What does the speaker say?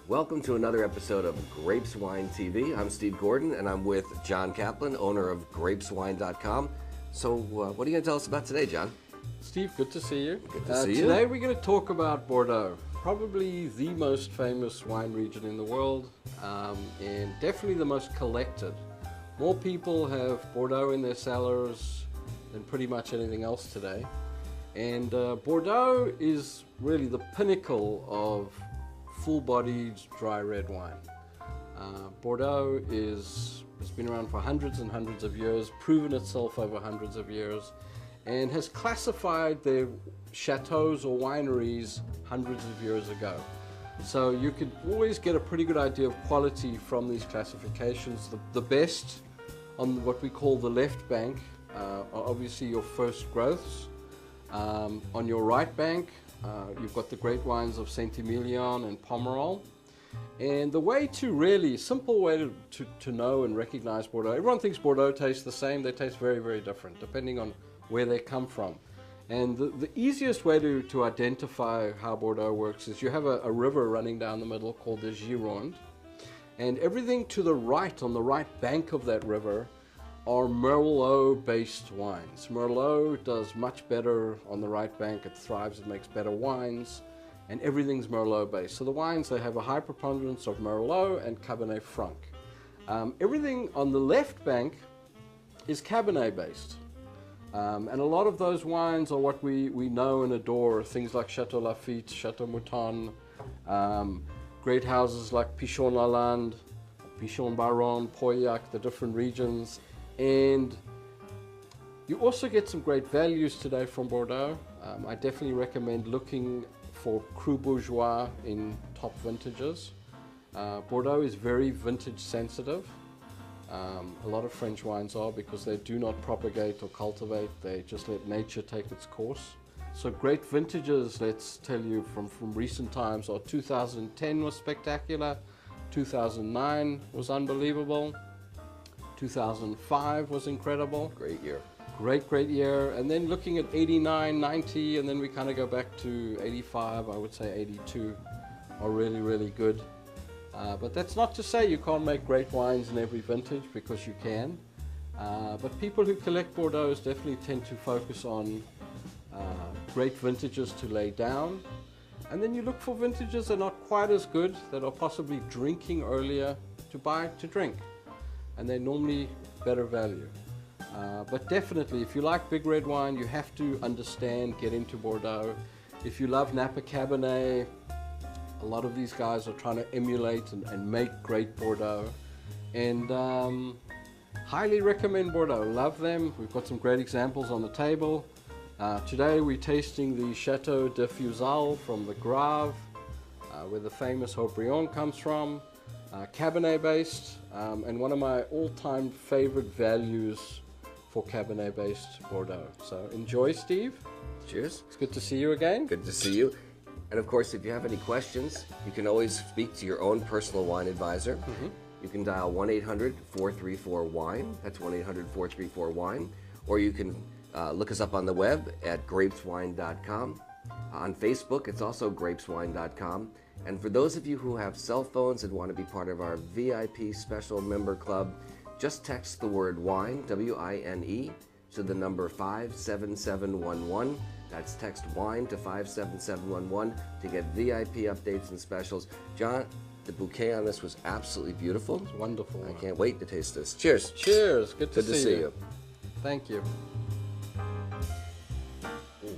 Welcome to another episode of GrapesWineTV. I'm Steve Gordon, and I'm with John Kaplan, owner of GrapesWine.com. So, what are you going to tell us about today, John? Steve, good to see you. Good to see you. Today we're going to talk about Bordeaux, probably the most famous wine region in the world, and definitely the most collected. More people have Bordeaux in their cellars than pretty much anything else today. And Bordeaux is really the pinnacle of full-bodied dry red wine. Bordeaux has been around for hundreds and hundreds of years, proven itself over hundreds of years, and has classified their chateaus or wineries hundreds of years ago. So you could always get a pretty good idea of quality from these classifications. The best on what we call the left bank are obviously your first growths. On your right bank, you've got the great wines of Saint-Emilion and Pomerol. And the way to really, simple way to know and recognize Bordeaux, everyone thinks Bordeaux tastes the same. They taste very, very different depending on where they come from. And the easiest way to identify how Bordeaux works is you have a river running down the middle called the Gironde. And everything to the right, on the right bank of that river, are Merlot-based wines. Merlot does much better on the right bank. It thrives, it makes better wines, and everything's Merlot-based. So the wines, they have a high preponderance of Merlot and Cabernet Franc. Everything on the left bank is Cabernet-based. And a lot of those wines are what we know and adore, things like Chateau Lafite, Chateau Mouton, great houses like Pichon Lalande, Pichon Baron, Pauillac, the different regions. And you also get some great values today from Bordeaux. I definitely recommend looking for Cru Bourgeois in top vintages. Bordeaux is very vintage sensitive. A lot of French wines are, because they do not propagate or cultivate. They just let nature take its course. So great vintages, let's tell you, from recent times are 2010 was spectacular, 2009 was unbelievable, 2005 was incredible. Great year. Great year. And then looking at 89, 90, and then we kind of go back to 85, I would say 82 are really, really good. But that's not to say you can't make great wines in every vintage, because you can. But people who collect Bordeaux definitely tend to focus on great vintages to lay down. And then you look for vintages that are not quite as good, that are possibly drinking earlier, to buy to drink. And they're normally better value. But definitely, if you like big red wine, you have to understand, get into Bordeaux. If you love Napa Cabernet, a lot of these guys are trying to emulate and make great Bordeaux. And highly recommend Bordeaux, love them. We've got some great examples on the table. Today we're tasting the Chateau de Fusail from the Grave, where the famous Haut-Brion comes from. Cabernet based, and one of my all-time favorite values for Cabernet based Bordeaux. So enjoy, Steve. Cheers. It's good to see you again. Good to see you. And of course, if you have any questions, you can always speak to your own personal wine advisor. You can dial 1-800-434-WINE. That's 1-800-434-WINE. Or you can look us up on the web at GrapesWine.com. On Facebook, it's also GrapesWine.com. And for those of you who have cell phones and want to be part of our VIP special member club, just text the word WINE, W-I-N-E, to the number 57711. That's text WINE to 57711 to get VIP updates and specials. John, the bouquet on this was absolutely beautiful. It's wonderful. I can't wait to taste this. Cheers. Cheers. Good to see you. Thank you. Ooh.